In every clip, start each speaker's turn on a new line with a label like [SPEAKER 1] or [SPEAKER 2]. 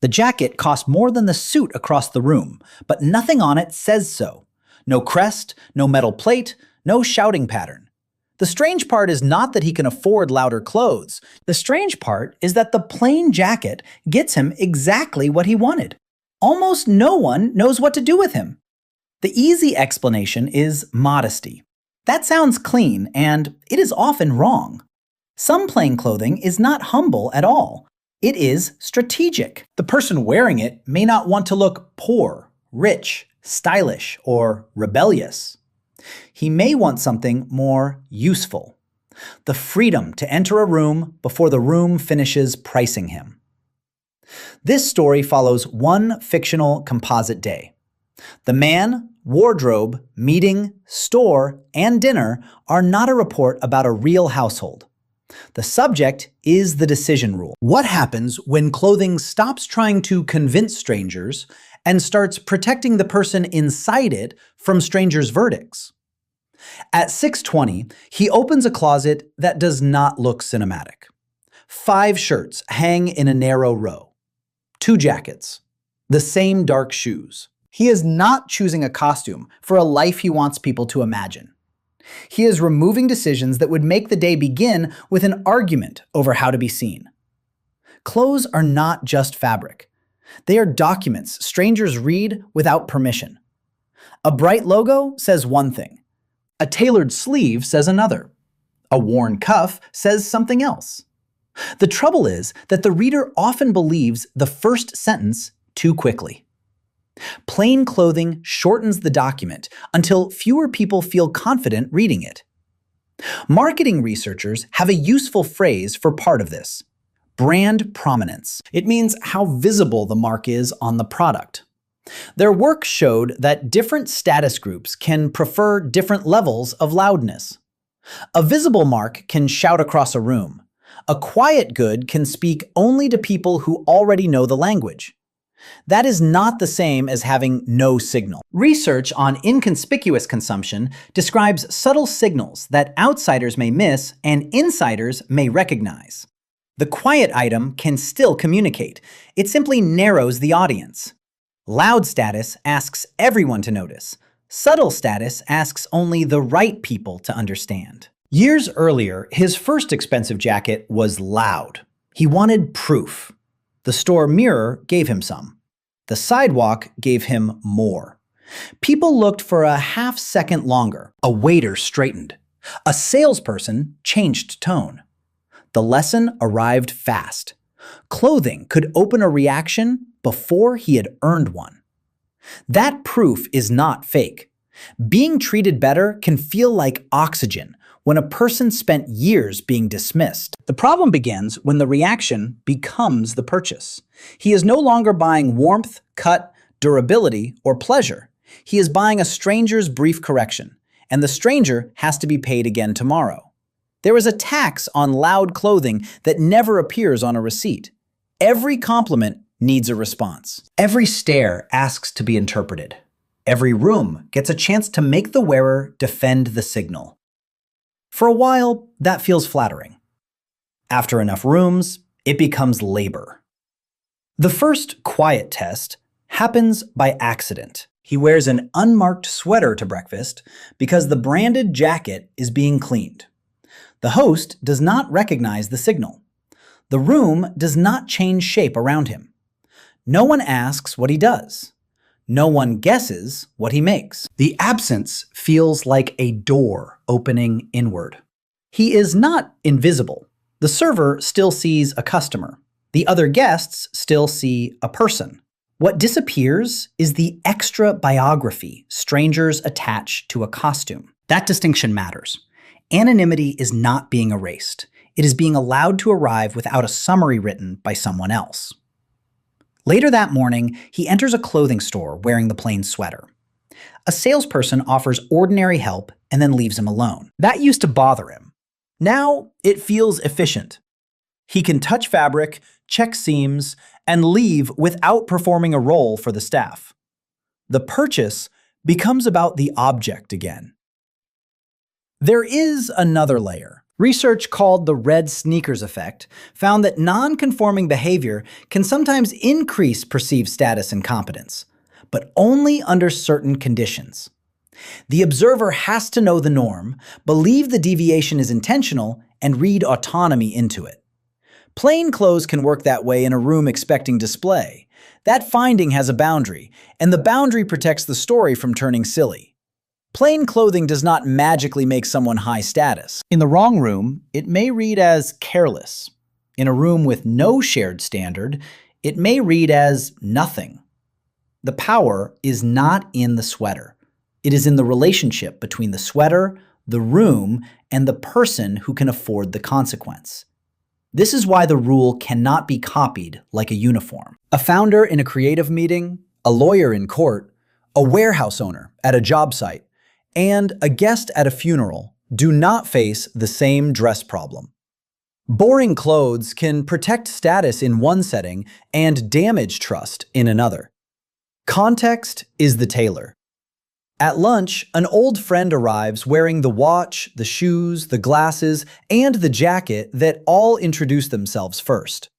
[SPEAKER 1] The jacket costs more than the suit across the room, but nothing on it says so. No crest, no metal plate, no shouting pattern. The strange part is not that he can afford louder clothes. The strange part is that the plain jacket gets him exactly what he wanted. Almost no one knows what to do with him. The easy explanation is modesty. That sounds clean, and it is often wrong. Some plain clothing is not humble at all. It is strategic. The person wearing it may not want to look poor, rich, stylish, or rebellious. He may want something more useful. The freedom to enter a room before the room finishes pricing him. This story follows one fictional composite day. The man, wardrobe, meeting, store, and dinner are not a report about a real household. The subject is the decision rule. What happens when clothing stops trying to convince strangers and starts protecting the person inside it from strangers' verdicts? At 6:20, he opens a closet that does not look cinematic. 5 shirts hang in a narrow row. 2 jackets. The same dark shoes. He is not choosing a costume for a life he wants people to imagine. He is removing decisions that would make the day begin with an argument over how to be seen. Clothes are not just fabric. They are documents strangers read without permission. A bright logo says one thing. A tailored sleeve says another. A worn cuff says something else. The trouble is that the reader often believes the first sentence too quickly. Plain clothing shortens the document until fewer people feel confident reading it. Marketing researchers have a useful phrase for part of this: brand prominence. It means how visible the mark is on the product. Their work showed that different status groups can prefer different levels of loudness. A visible mark can shout across a room. A quiet good can speak only to people who already know the language. That is not the same as having no signal. Research on inconspicuous consumption describes subtle signals that outsiders may miss and insiders may recognize. The quiet item can still communicate. It simply narrows the audience. Loud status asks everyone to notice. Subtle status asks only the right people to understand. Years earlier, his first expensive jacket was loud. He wanted proof. The store mirror gave him some. The sidewalk gave him more. People looked for a half second longer. A waiter straightened. A salesperson changed tone. The lesson arrived fast. Clothing could open a reaction before he had earned one. That proof is not fake. Being treated better can feel like oxygen when a person spent years being dismissed. The problem begins when the reaction becomes the purchase. He is no longer buying warmth, cut, durability, or pleasure. He is buying a stranger's brief correction, and the stranger has to be paid again tomorrow. There is a tax on loud clothing that never appears on a receipt. Every compliment needs a response. Every stare asks to be interpreted. Every room gets a chance to make the wearer defend the signal. For a while, that feels flattering. After enough rooms, it becomes labor. The first quiet test happens by accident. He wears an unmarked sweater to breakfast because the branded jacket is being cleaned. The host does not recognize the signal. The room does not change shape around him. No one asks what he does. No one guesses what he makes. The absence feels like a door opening inward. He is not invisible. The server still sees a customer. The other guests still see a person. What disappears is the extra biography strangers attach to a costume. That distinction matters. Anonymity is not being erased. It is being allowed to arrive without a summary written by someone else. Later that morning, he enters a clothing store wearing the plain sweater. A salesperson offers ordinary help and then leaves him alone. That used to bother him. Now it feels efficient. He can touch fabric, check seams, and leave without performing a role for the staff. The purchase becomes about the object again. There is another layer. Research called the red sneakers effect found that non-conforming behavior can sometimes increase perceived status and competence, but only under certain conditions. The observer has to know the norm, believe the deviation is intentional, and read autonomy into it. Plain clothes can work that way in a room expecting display. That finding has a boundary, and the boundary protects the story from turning silly. Plain clothing does not magically make someone high status. In the wrong room, it may read as careless. In a room with no shared standard, it may read as nothing. The power is not in the sweater. It is in the relationship between the sweater, the room, and the person who can afford the consequence. This is why the rule cannot be copied like a uniform. A founder in a creative meeting, a lawyer in court, a warehouse owner at a job site, and a guest at a funeral do not face the same dress problem. Boring clothes can protect status in one setting and damage trust in another. Context is the tailor. At lunch, an old friend arrives wearing the watch, the shoes, the glasses, and the jacket that all introduce themselves first.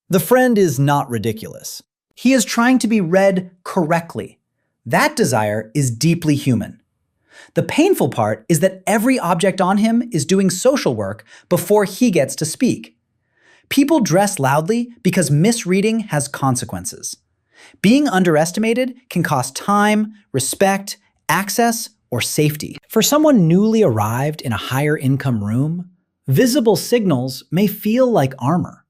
[SPEAKER 1] The friend is not ridiculous. He is trying to be read correctly. That desire is deeply human. The painful part is that every object on him is doing social work before he gets to speak. People dress loudly because misreading has consequences. Being underestimated can cost time, respect, access, or safety. For someone newly arrived in a higher income room, visible signals may feel like armor.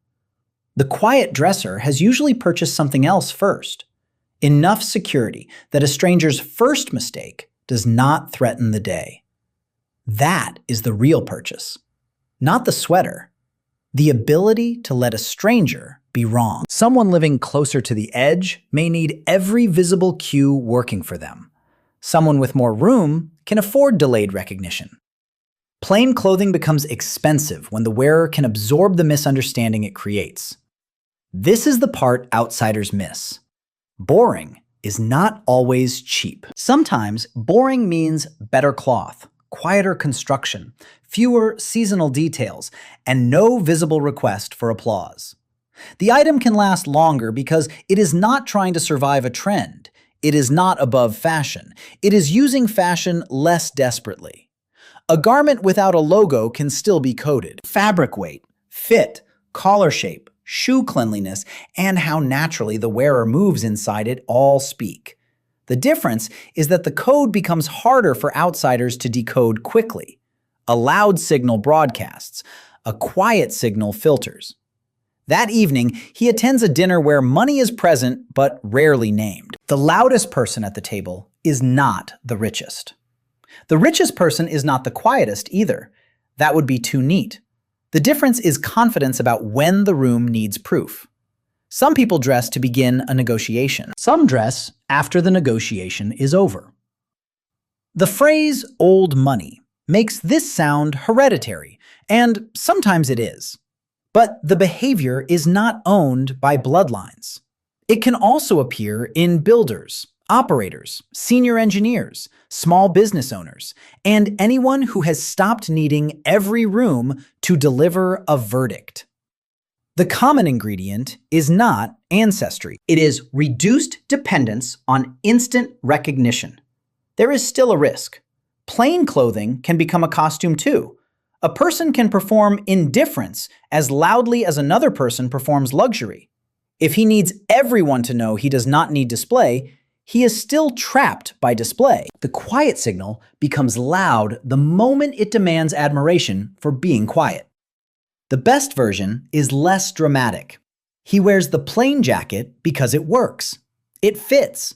[SPEAKER 1] The quiet dresser has usually purchased something else first. Enough security that a stranger's first mistake does not threaten the day. That is the real purchase, not the sweater. The ability to let a stranger be wrong. Someone living closer to the edge may need every visible cue working for them. Someone with more room can afford delayed recognition. Plain clothing becomes expensive when the wearer can absorb the misunderstanding it creates. This is the part outsiders miss. Boring is not always cheap. Sometimes boring means better cloth, quieter construction, fewer seasonal details, and no visible request for applause. The item can last longer because it is not trying to survive a trend. It is not above fashion. It is using fashion less desperately. A garment without a logo can still be coded. Fabric weight, fit, collar shape, shoe cleanliness, and how naturally the wearer moves inside it all speak. The difference is that the code becomes harder for outsiders to decode quickly. A loud signal broadcasts. A quiet signal filters. That evening, he attends a dinner where money is present but rarely named. The loudest person at the table is not the richest. The richest person is not the quietest either. That would be too neat. The difference is confidence about when the room needs proof. Some people dress to begin a negotiation. Some dress after the negotiation is over. The phrase "old money" makes this sound hereditary, and sometimes it is. But the behavior is not owned by bloodlines. It can also appear in builders, operators, senior engineers, small business owners, and anyone who has stopped needing every room to deliver a verdict. The common ingredient is not ancestry. It is reduced dependence on instant recognition. There is still a risk. Plain clothing can become a costume too. A person can perform indifference as loudly as another person performs luxury. If he needs everyone to know he does not need display, he is still trapped by display. The quiet signal becomes loud the moment it demands admiration for being quiet. The best version is less dramatic. He wears the plain jacket because it works. It fits.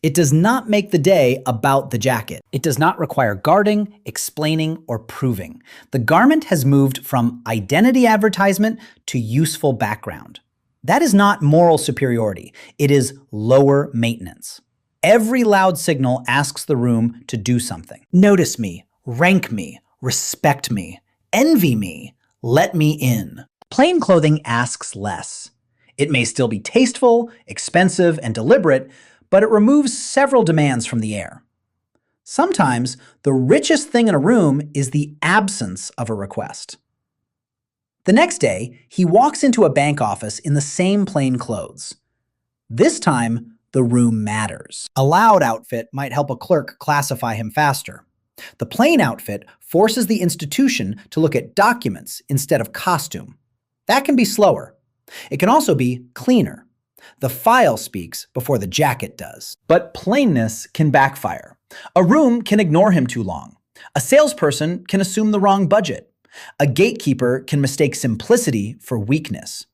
[SPEAKER 1] It does not make the day about the jacket. It does not require guarding, explaining, or proving. The garment has moved from identity advertisement to useful background. That is not moral superiority. It is lower maintenance. Every loud signal asks the room to do something. Notice me, rank me, respect me, envy me, let me in. Plain clothing asks less. It may still be tasteful, expensive, and deliberate, but it removes several demands from the air. Sometimes, the richest thing in a room is the absence of a request. The next day, he walks into a bank office in the same plain clothes. This time, the room matters. A loud outfit might help a clerk classify him faster. The plain outfit forces the institution to look at documents instead of costume. That can be slower. It can also be cleaner. The file speaks before the jacket does. But plainness can backfire. A room can ignore him too long. A salesperson can assume the wrong budget. A gatekeeper can mistake simplicity for weakness.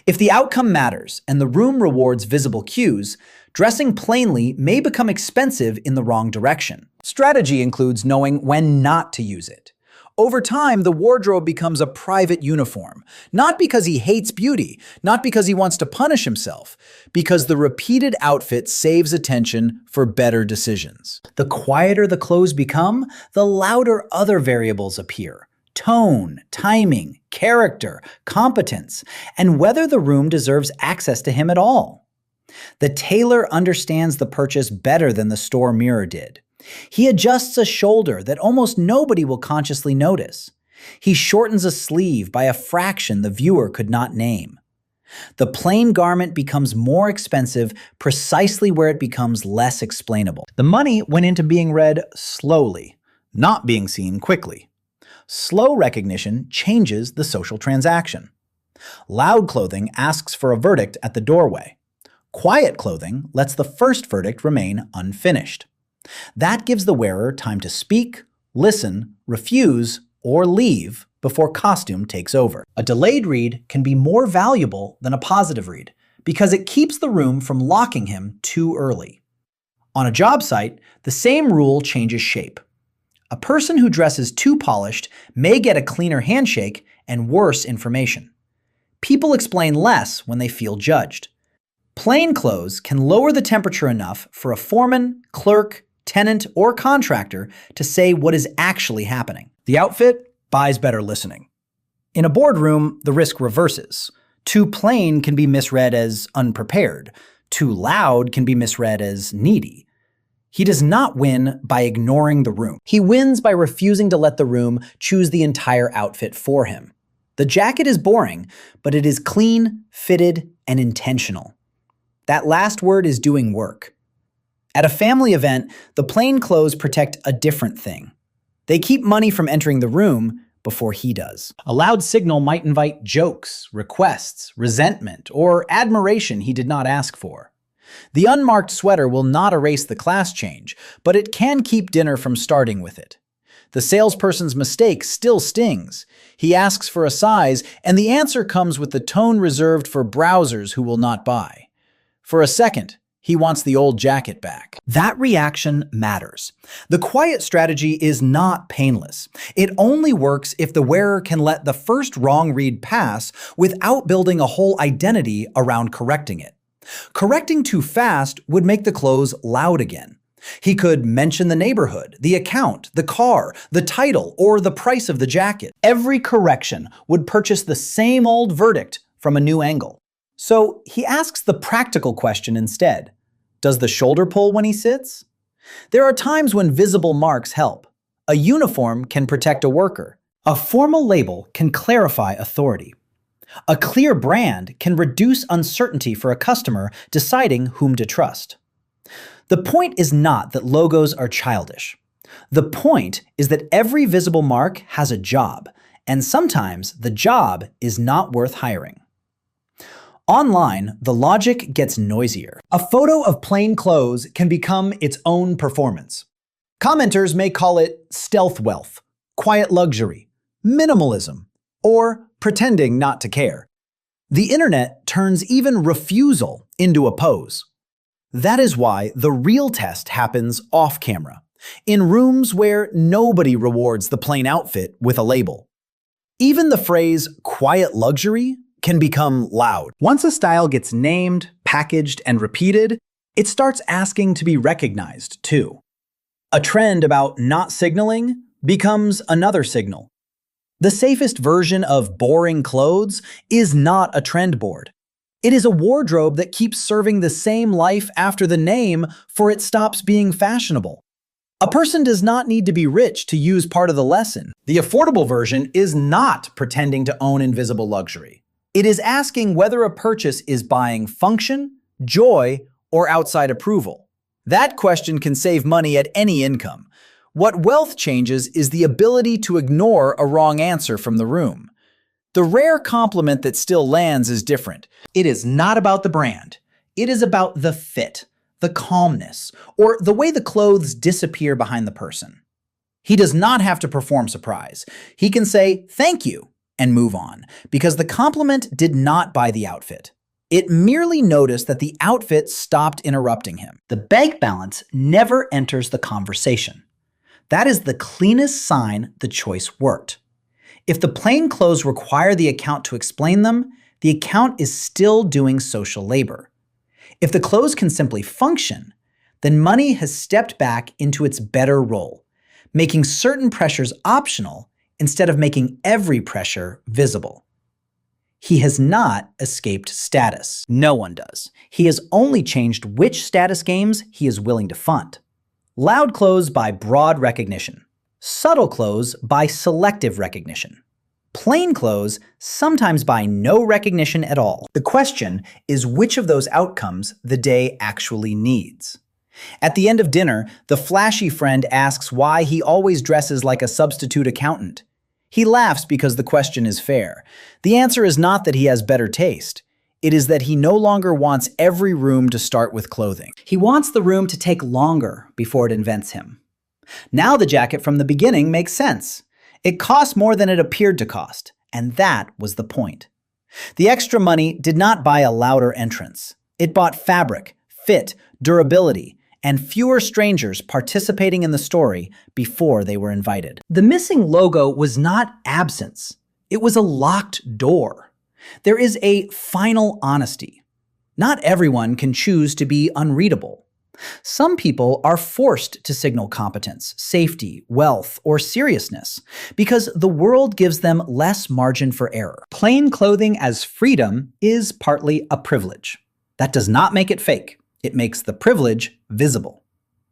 [SPEAKER 1] If the outcome matters and the room rewards visible cues, dressing plainly may become expensive in the wrong direction. Strategy includes knowing when not to use it. Over time, the wardrobe becomes a private uniform, not because he hates beauty, not because he wants to punish himself, because the repeated outfit saves attention for better decisions. The quieter the clothes become, the louder other variables appear. Tone, timing, character, competence, and whether the room deserves access to him at all. The tailor understands the purchase better than the store mirror did. He adjusts a shoulder that almost nobody will consciously notice. He shortens a sleeve by a fraction the viewer could not name. The plain garment becomes more expensive precisely where it becomes less explainable. The money went into being read slowly, not being seen quickly. Slow recognition changes the social transaction. Loud clothing asks for a verdict at the doorway. Quiet clothing lets the first verdict remain unfinished. That gives the wearer time to speak, listen, refuse, or leave before costume takes over. A delayed read can be more valuable than a positive read because it keeps the room from locking him too early. On a job site, the same rule changes shape. A person who dresses too polished may get a cleaner handshake and worse information. People explain less when they feel judged. Plain clothes can lower the temperature enough for a foreman, clerk, tenant, or contractor to say what is actually happening. The outfit buys better listening. In a boardroom, the risk reverses. Too plain can be misread as unprepared. Too loud can be misread as needy. He does not win by ignoring the room. He wins by refusing to let the room choose the entire outfit for him. The jacket is boring, but it is clean, fitted, and intentional. That last word is doing work. At a family event, the plain clothes protect a different thing. They keep money from entering the room before he does. A loud signal might invite jokes, requests, resentment, or admiration he did not ask for. The unmarked sweater will not erase the class change, but it can keep dinner from starting with it. The salesperson's mistake still stings. He asks for a size, and the answer comes with the tone reserved for browsers who will not buy. For a second, he wants the old jacket back. That reaction matters. The quiet strategy is not painless. It only works if the wearer can let the first wrong read pass without building a whole identity around correcting it. Correcting too fast would make the clothes loud again. He could mention the neighborhood, the account, the car, the title, or the price of the jacket. Every correction would purchase the same old verdict from a new angle. So he asks the practical question instead. Does the shoulder pull when he sits? There are times when visible marks help. A uniform can protect a worker. A formal label can clarify authority. A clear brand can reduce uncertainty for a customer deciding whom to trust. The point is not that logos are childish. The point is that every visible mark has a job, and sometimes the job is not worth hiring. Online, the logic gets noisier. A photo of plain clothes can become its own performance. Commenters may call it stealth wealth, quiet luxury, minimalism, or pretending not to care. The internet turns even refusal into a pose. That is why the real test happens off-camera, in rooms where nobody rewards the plain outfit with a label. Even the phrase quiet luxury can become loud. Once a style gets named, packaged, and repeated, it starts asking to be recognized too. A trend about not signaling becomes another signal. The safest version of boring clothes is not a trend board. It is a wardrobe that keeps serving the same life after the name, for it stops being fashionable. A person does not need to be rich to use part of the lesson. The affordable version is not pretending to own invisible luxury. It is asking whether a purchase is buying function, joy, or outside approval. That question can save money at any income. What wealth changes is the ability to ignore a wrong answer from the room. The rare compliment that still lands is different. It is not about the brand. It is about the fit, the calmness, or the way the clothes disappear behind the person. He does not have to perform surprise. He can say, "Thank you," and move on, because the compliment did not buy the outfit. It merely noticed that the outfit stopped interrupting him. The bank balance never enters the conversation. That is the cleanest sign the choice worked. If the plain clothes require the account to explain them, the account is still doing social labor. If the clothes can simply function, then money has stepped back into its better role, making certain pressures optional instead of making every pressure visible. He has not escaped status. No one does. He has only changed which status games he is willing to fund. Loud clothes by broad recognition. Subtle clothes by selective recognition. Plain clothes sometimes by no recognition at all. The question is which of those outcomes the day actually needs. At the end of dinner, the flashy friend asks why he always dresses like a substitute accountant. He laughs because the question is fair. The answer is not that he has better taste. It is that he no longer wants every room to start with clothing. He wants the room to take longer before it invents him. Now the jacket from the beginning makes sense. It cost more than it appeared to cost, and that was the point. The extra money did not buy a louder entrance. It bought fabric, fit, durability, and fewer strangers participating in the story before they were invited. The missing logo was not absence. It was a locked door. There is a final honesty. Not everyone can choose to be unreadable. Some people are forced to signal competence, safety, wealth, or seriousness because the world gives them less margin for error. Plain clothing as freedom is partly a privilege. That does not make it fake. It makes the privilege visible.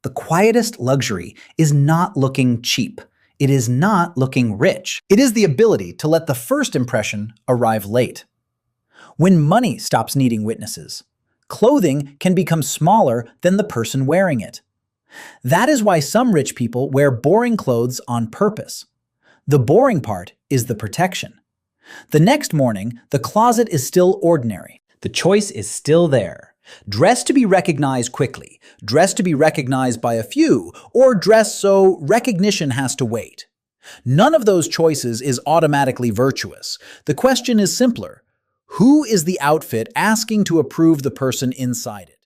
[SPEAKER 1] The quietest luxury is not looking cheap. It is not looking rich. It is the ability to let the first impression arrive late. When money stops needing witnesses, clothing can become smaller than the person wearing it. That is why some rich people wear boring clothes on purpose. The boring part is the protection. The next morning, the closet is still ordinary. The choice is still there. Dress to be recognized quickly, dress to be recognized by a few, or dress so recognition has to wait. None of those choices is automatically virtuous. The question is simpler. Who is the outfit asking to approve the person inside it?